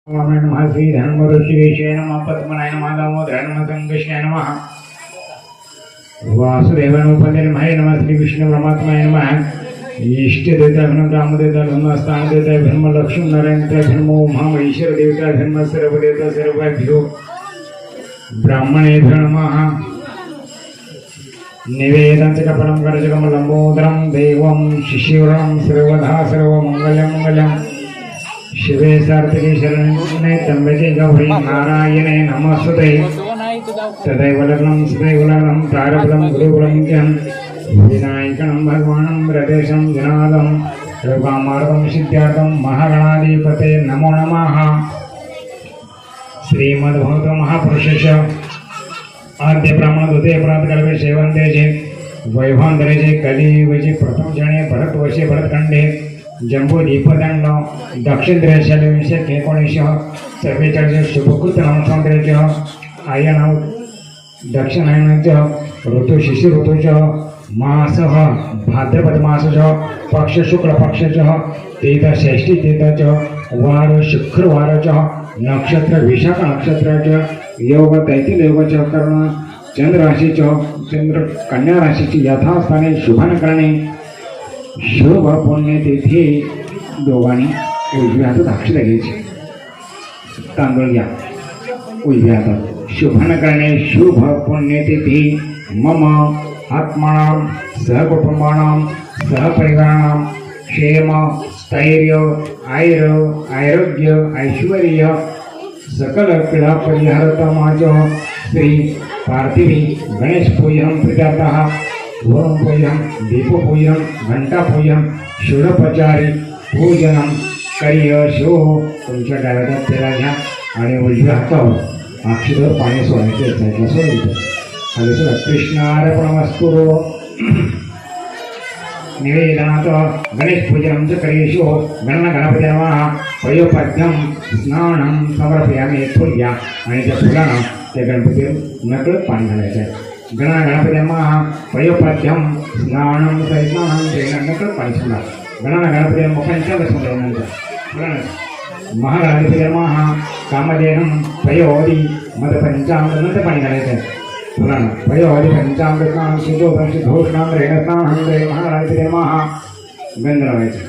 नमः श्री धर्मऋषिकेशाय नमः पद्मनाय नमः दामोदराय नमः संकर्षणाय नमः वासुदेवानुपतिर्महे नमः श्री विष्णु परमात्माय नमः इष्ट देवता धर्म ग्राम देवता धर्म स्थान देवता धर्म लक्ष्मी नारायण देवता धर्म उमा महेश्वर देवता धर्म सर्व देवता सर्वभ्यो ब्राह्मणेभ्यो नमः निवेदनचकपरं करचकं लंबोदरं देवं शिशिवरं सर्वदा सर्वमंगलं मंगलम् शिवे सार्थिके शरणे त्र्यंबके गौरी नारायणे नमस्ते तदैव लग्नं सदैव लग्नं प्रारब्धं गुरुकुलं ज्ञं विनायकं भगवानं प्रदेशं जनादं सर्वकामार्थं सिद्ध्यार्थं महागणाधिपते नमो नमः। श्रीमद्भगवत महापुरुषस्य आद्य ब्राह्मण द्वितीय प्रातकाले सेवन्तेचे वैभांतरेचे कलियुगचे प्रथम जणे भरतवर्षे भरतखंडे जम्बो दीपदंड दक्षिण त्रैशाली 1944 शुभकृत नामसंवत्सराचे आयन दक्षिणायनाचे ऋतु शिशिर ऋतूचे मासः भाद्रपद मासः पक्ष शुक्ल पक्षाचे तीर्थ षष्ठी तीर्थाचे वार शुक्रवाराचे नक्षत्र विशाख नक्षत्राचे योग तैतिल योगाचे कर्ण चंद्र राशीचे चंद्र कन्या राशीची यथास्थाने शुभनकरणे शुभ पुण्यतिथी दोघांनी उजव्या हातात अक्षर घ्यायची तांदूळ घ्या उजव्या हातात शुभनकरणे शुभ पुण्यतिथी मम आत्मनां सहकुटुंबानां सहपरिवाराणां क्षेम स्थैर्य आरोग्य ऐश्वर्य सकल पीडा परिहारतमाच श्री पार्थिवी गणेश पूजनं प्रीत्यार्थः वरुण पूजन दीपपूजन घंटापूजन षोडोपचारी पूजन करियशो तुमच्या डाव्या तेला घ्या आणि उजव्या हातावर अक्षर पाणी सोडायचे साईडला सोडायचं खाली सोडा कृष्णार्पणमस्तु निवेदनात् गणेश पूजनं च करियशो गणना गणपती नमः पयोपद्यं स्नानं समर्पयामि फुल्या आणि त्या फुलानं त्या गणपतीवर नकळत पाणी घालायचं आहे गणा गणपती नमः पयोपद्यं स्नानं सैस्नानं तेन नकळत पाणी सोडा गणना गणपती नमः पंचांग सोडल्यानंतर महागणपती नमः कामधेनं पयोवरी मध्ये पंचामृत पाणी घालायचं आहे फुलानं पयोवरी पंचामृत स्नानं सिद्धोषणां रेणस्नानं महागणपती नमः गंध लावायचं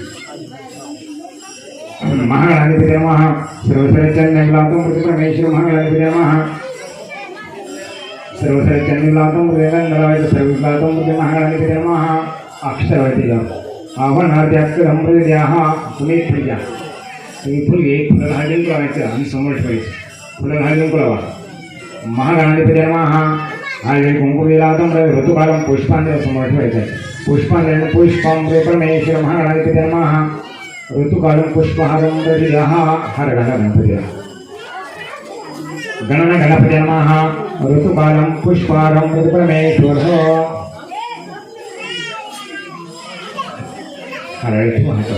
महागणपती नमः सर्वसर्वचंदनालातं प्रतिपरमेश्वर महागणपती नमः सर्वसर्व चंद्रलातं वेदंगलाय सर्वलातं महागणपती नमः अक्षरवती आव्हानाद्याक्षरं प्रद्याः सुमेध प्रिया तुम्ही फुल एक फुलं घालून लावायचं आणि समोर ठेवायचं फुलं घालून लावा महागणपती नमः आणि कुंकुमेलातं ऋतुकालं पुष्पांजली समोर ठेवायचं पुष्पांजली पुष्पांजली परमेश्वर महागणपती नमः ऋतुकालं पुष्पहारं प्रद्याः हर गणपती गणना गणपती नमः ऋतुकालं पुष्पारं परमेश्वर हरयतु हातो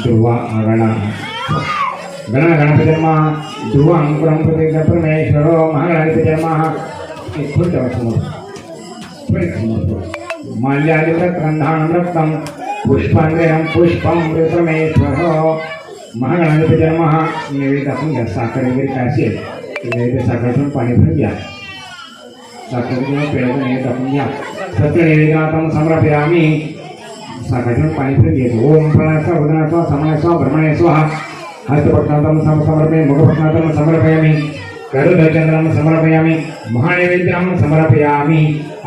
ध्रुवा गणा गणना गणपती नमः ध्रुवा अंकुरं प्रति परमेश्वर महागणपती नमः माल्यादिवृत्कन्धानं रक्तं पुष्पाञ्जलिं पुष्पं परमेश्वर महागणपती नमः निवेदन घ्या साखर वगैरे काय असेल नैवेद्य साखरेतून पाणी भरून घ्या साखर किंवा पेढ्याचं नैवेद्य टाकून घ्या सत्य नैवेद्यातं समर्पयामि साखरेतून पाणी भरून घ्यायचं ओम प्रणस्व उदनस्व समनस्व ब्रह्मणे स्वाहा हस्तपट्टनातं समर्पयामि मुखपट्टनातं समर्पयामि करुदचंद्रं समर्पयामि महानैवेद्यं समर्पयामि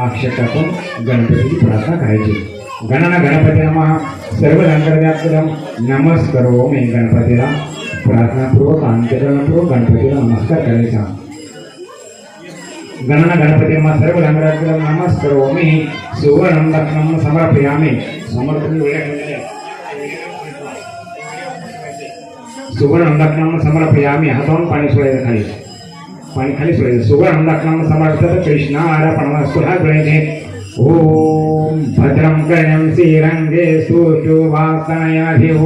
अक्षर टाकून गणपतीची प्रार्थना करायची गणना गणपती नमः सर्व गणपतीला नमस्कारोमि गणपतीला प्रार्थनापूर्वक अंत्यकरणपूर्वक गणपतीला नमस्कार करायचा गणना गणपती नमः सर्व गणपतीला नमस्कारोमि सुवर्णं दक्षिणं समर्पयामि सुवर्णं दक्षिणं समर्पयामि हातावरून पाणी सोडायचं खाली सोडायचं सुवर्णं दक्षिणं समर्पित कृष्णार्पणमस्तु हात जोडायचे ओम भद्रं कर्णं श्रीरंगे सुशोभासनयाभिः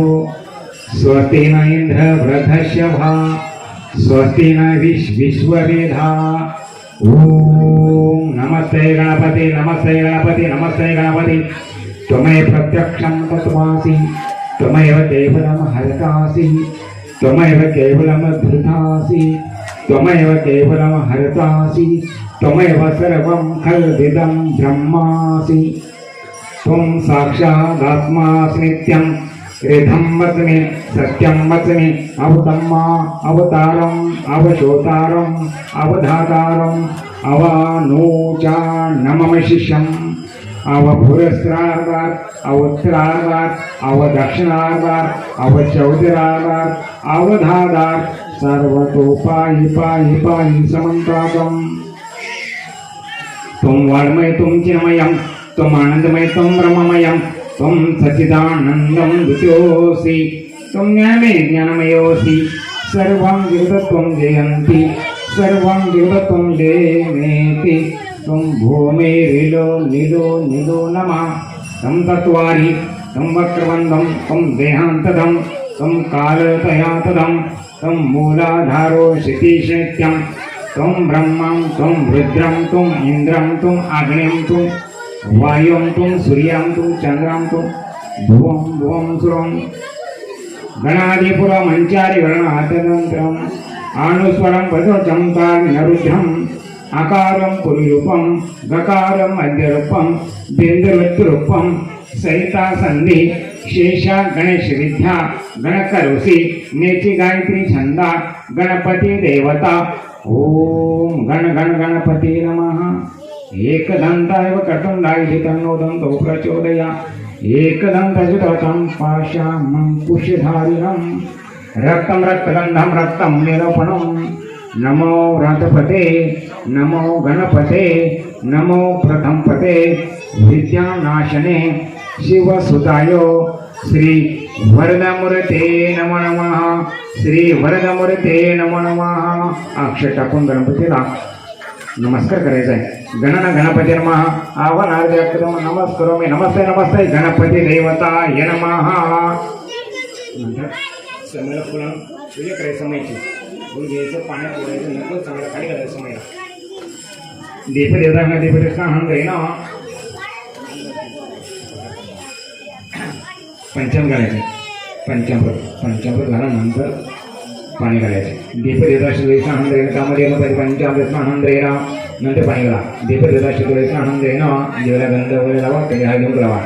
स्वस्ति न इंद्र वृद्धश्यभा स्वस्ति न विश्ववेधा ओम नमस्ते गणपति नमस्ते गणपति नमस्ते गणपति त्वमेव प्रत्यक्षं तत्त्वासि त्वमेव देवनं हरतासि त्वमेव केवलमधृतासि त्वमेव केवलम हरतासि त्वमेव सर्वं खल्विदं ब्रह्मासि त्वं साक्षादात्मासि नित्यं हृदं वच्मि सत्यं वच्मि अवतम्मा अवतारम् अवशोतारम् अवधातारम् अवानोचानमम शिष्यम् अवभुरस्त्रार्गात् अवोत्तरार्गात् अवदक्षिणार्गात् अवचौदिरार्गात् अवधादात् सर्वतो पाहि पाहि पाहि समन्ताकम् त्वं वाङ्मय त्वं चिन्मयं त्वम् आनन्दमय त्वं ब्रह्ममयं त्वं सच्चिदानन्दं द्वितीयोऽसि त्वं ज्ञानमय ज्ञानमयोऽसि सर्वं जगत्त्वं जयन्ति सर्वं जगत्त्वं जयमेति त्वं भूमिरिलो निलो निलो नमः तं तत्त्वारि तं वक्रवन्दं तं देहान्तदं तं कालतयातदं तं मूलाधारो क्षितिशैत्यं त्वं ब्रह्मं त्वं रुद्रं त्वम् इन्द्रं त्वम् अग्निं त्वं वायुं त्वं सूर्यं त्वं चन्द्रं त्वं भुवं भुवं सुरं गणादिपुरमञ्चारि गणातदन्त्रम् आनुस्वरं वदोचं कालनरुद्रम् आकारं पुरुरूपं गकारं मध्यरूपं बिन्दुवृत्तरूपं सहिता संधि शेषा गणेश विद्या गणकरोसी नेची गायत्री छंदा गणपती देवता ओम गण गण गणपती नमः एकदन्ताय कर्तुंडाय तन्नो दन्तो प्रचोदया एकदन्तयुतं पाशामं कुशधारिणं रक्तं रक्तगन्धं रक्तं निरूपणं नमो रथपते नमो गणपते नमो प्रथमपते विद्यानाशने शिवसुतायो श्री वरदमूर्ते नमो नमः श्री वरदमूर्ते नमो नमः अक्षर टाकून गणपतीला नमस्कार करायचा आहे गणना गणपती नमः आवाहनार्थ नमस्कारोमि नमस्ते नमस्ते गणपती देवताय नमः नंतर समयला पुन्हा पूजा करायची समयची फुल घ्यायचं पाण्यात ओढायचं नंतर चांगलं खाली घालायचं समयला दीपदेवता दीपदेवता हंग ना पंचम घालायचे पंचामृत घाल्यानंतर पाणी घालायचे दीपदेवता शिवसा हंद्रेन त्यामध्ये पंचामृत हंद्रेना नंतर पाणी घाला दीपदेवता शिवसा हंद्रेन देवाला गंध वगैरे लावा त्याला हळदी लावा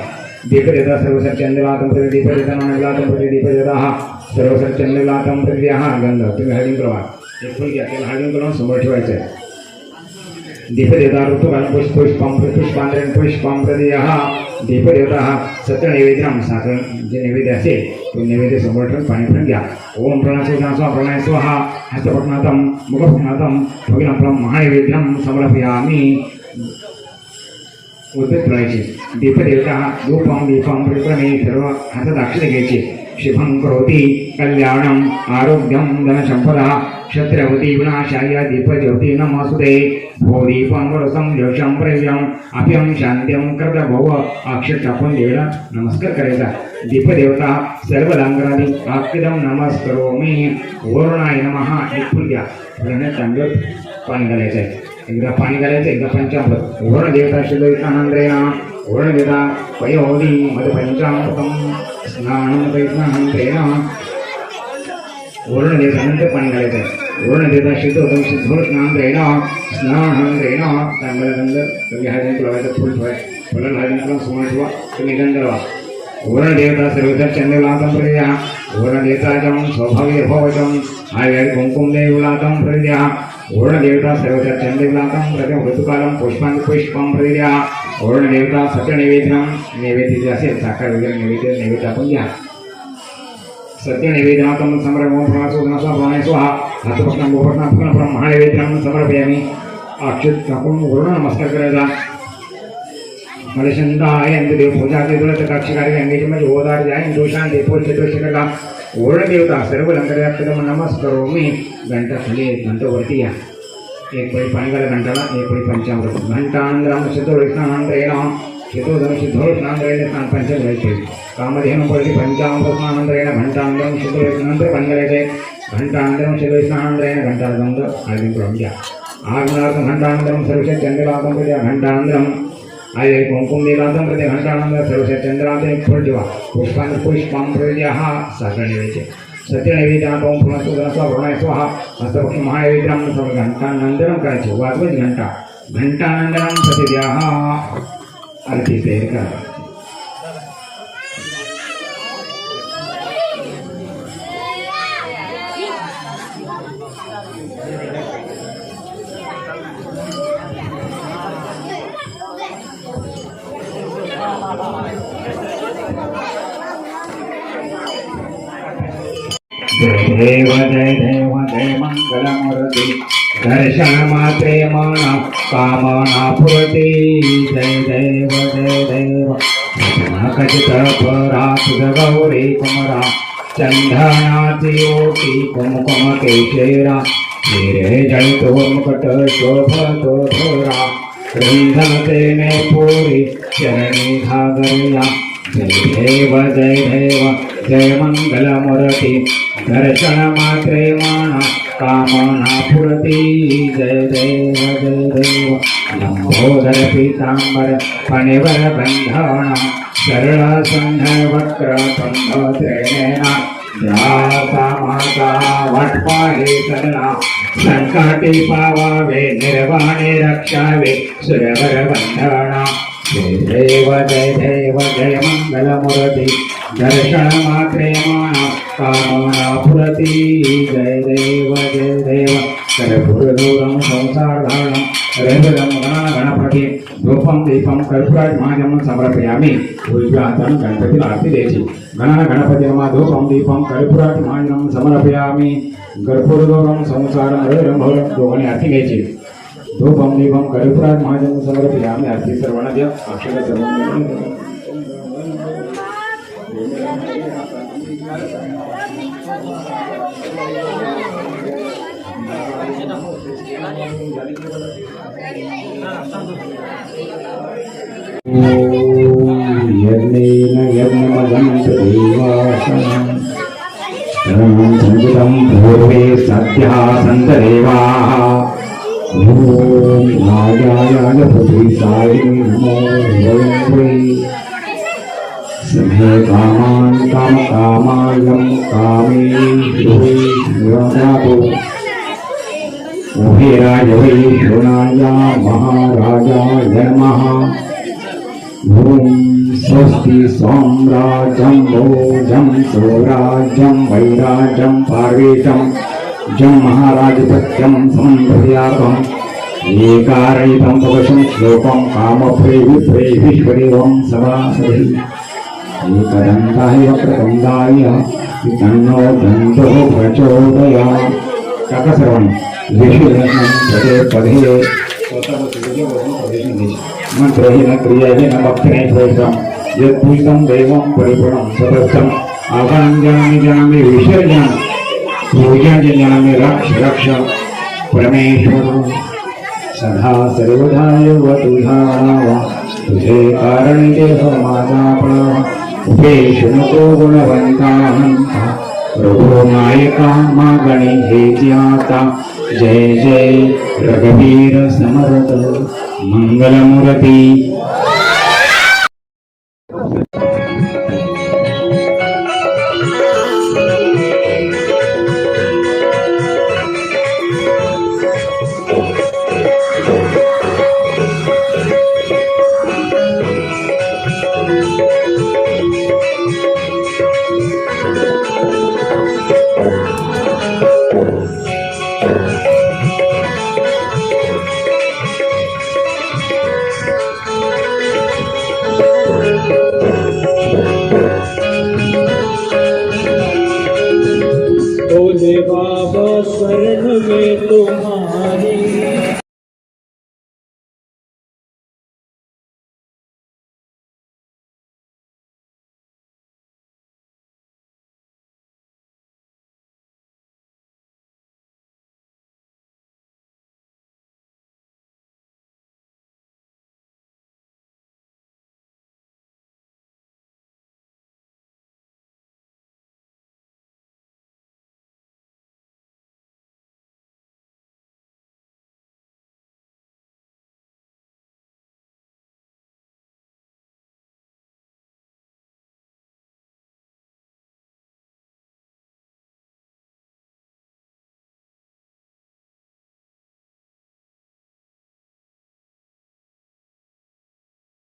दीपदेवता सर्वसर चंद्रलातम प्रति दीपदेवता नामलातम प्रति दीपदेवता हा सर्वसर चंद्रलातम प्रति हा गंध तुम्ही हळदी लावा एक फुल घ्या त्याला हळदी लावून समोर ठेवायचं आहे दीपदेवता ऋतुकाल पुष्पांतरण पुष्पां प्रति हा दीपदेवता हा सत्य नैवेद्यम साखर जे नैवेद्य असेल तो नैवेद्य समोर ठेवून पाणी पण घ्या ओम प्रणस्व प्रणय स्वाहा हस्तपटनाथम मुखपटनाथम भगिनप्रम महानैवेद्यम समर्पयामि उद्भित करायचे दीपदेवता धूपम दीपम प्रतिक्रमे सर्व हातात अक्षते घ्यायचे शुभं करोति कल्याणम आरोग्यम धनसंपदा क्षत्रवती विनाशाय दीपज्योति नमस्ते भो दीपं वरसं यशं प्रव्यं अभ्यं शांत्यं कर्द भव अक्षर टाकून देवाला नमस्कार करायचा दीपदेवता सर्व लांगरादी आकृदम नमस्करोमि वरुणाय नमः एक फुल घ्या फुलाने चांगलं पाणी घालायचं आहे एकदा पाणी घालायचं एकदा पंचामृत वरुण देवता शुद्धविष्णानंद्रेना वरुण देवता पयोदी मध पंचामृतम स्नानं वैष्णानंद्रेना वरुण देवतानंतर पाणी घालायचं आहे वरुण देवता शुद्धोष्णानंद्रेना स्नानंद्रेना चांगला गंध तुम्ही हळदी लावायचं फुल ठेवायचं फुलाला हळदी लावून समोर ठेवा तुम्ही गंध लावा वरुण देवता सर्वतर चंद्रलातम प्रद्या वरुण देवताजं स्वभावे भवजं आयुर् कुंकुम देवलातम प्रद्या वरुण देवता सर्वतर चंद्रलातम प्रद्या ऋतुकालं पुष्पं प्रद्या वरुण देवता सत्य नैवेद्यम नैवेद्य जे असेल साखर वगैरे नैवेद्य आपण घ्या सत्य नैवेद्यमातम समर्पयामि प्रणय स्वाहा हातपटना गोपटना पुनः महानैवेद्यम समर्पयामि अक्षत टाकून वरुण नमस्कार करायचा मलशंताय देव पूजा के तुला काक्षकारी अंगेजमध्ये होदार जाय दोषान देपोल चतुर्शिखरला वरुण देवता सर्व लंकर्याकडे नमस्कारोमि घंटा खाली घंटावरती या एक पळी पाणी घाला घंटाला एक पळी पंचामृत घंटांतरम चतुर्विष्णानंतरेण चतुर्दशोष्णानंतरेण स्नान पंचम घ्यायचे कामधेनु पळी पंचामृतस्नानंतरेण घंटांतरम चतुर्विष्णानंतर पाणी घालायचे घंटांतरम चतुर्विष्णानंतरेण घंटागंध हळदी करून घ्या आगमनार्थं घंटांतरम सर्वश चंद्रलातम प्रत्या घंटांतरम आयुर् कुंकुम देवलातम प्रत्या घंटानंतर सर्वश चंद्रात एक फुल ठेवा पुष्पां प्रत्या हा साखर ठेवायचे सत्यनैवेद्यापं पुनः स्वाहा हस्तपक्ष महानैवेद्यं घंटानंदनम करायचे वाजवत घंटानंदनम प्रतिद्याः आरती तयार करा. जय देव जय मंगलमूर्ति दर्शन मात्रे माना कामना पूर्ति. जय देव कचित परात गौरी कुमरा चंदनाची ओटी कुमकुम केशेरा हिरे जळतो मुकुट शोभतो थोरा रंधनते में पूरी चरणी घागरिया. जय देव जय मंगलमूर्ति दर्शन मात्रे माना कामना पूर्ति. जय देव लंबोदर पीतांबर फणिवर बंधना सरल सुंदर वक्र कंठ त्रिनयना जाता माता वटपाहे सरला संकटे पावावे निर्वाणे रक्षावे सुरवर बंधना. जय देव जय मंगलमूर्ति दर्शन मात्रे माना कामना पूर्ति. जय देव कर्पूरधूरं संसारधारणं रविरं गणपति धूपं दीपं कर्पूरादिमाजं समर्पयामि. उज्ज्वलं गणपति आरती द्यायची. गणपती नमः धूपं दीपं कर्पूरादिमाजं समर्पयामि. कर्पूरधूरं संसारं रविरं भवरं दोघांनी आरती घ्यायची. धूपं दीपं कर्पूरादिमाजं समर्पयामि. आरती सर्वांना द्या. अक्षर सर्वांना यज्ञेन यज्ञमदन्त देवासनं संगीतं पूर्वे सद्यः सन्तदेवाः. ॐ नारायणाय प्रभुसाय नमो वै समे कामान् कामकामायं कामेषु उभयराज वैश्वनाय महाराजाय नमः. ॐ स्वस्ति साम्राज्यं भोजं स्वराज्यं वैराज्यं पार्वेशं जं महाराजपत्यं समन्वयापम् एकारयितं पुरुषं श्लोकं कामप्रेविप्रेविश्वदेवं सभासहि. एकदन्ताय वक्रतुण्डाय तन्नो दन्तः प्रचोदयात्. काका सर्वांनी विष्णुरत्नं पदे पदे मंत्रहीन क्रियाहीन भक्तिहीन प्रवेशं यत्पूजितं दैवं परिपूर्णं सततं आगमनं जानामि विसर्जनं पूजन जानामि रक्ष परमेश्वर सदा सर्वदा तुझा तुझे कारण देह माझा उपेक्षु नको गुणवंता प्रभो नायका मागणी हेची आता. जय रघुवीर समर्थ मंगलमूर्ती. भोले बाबा शरण में तुम्हारी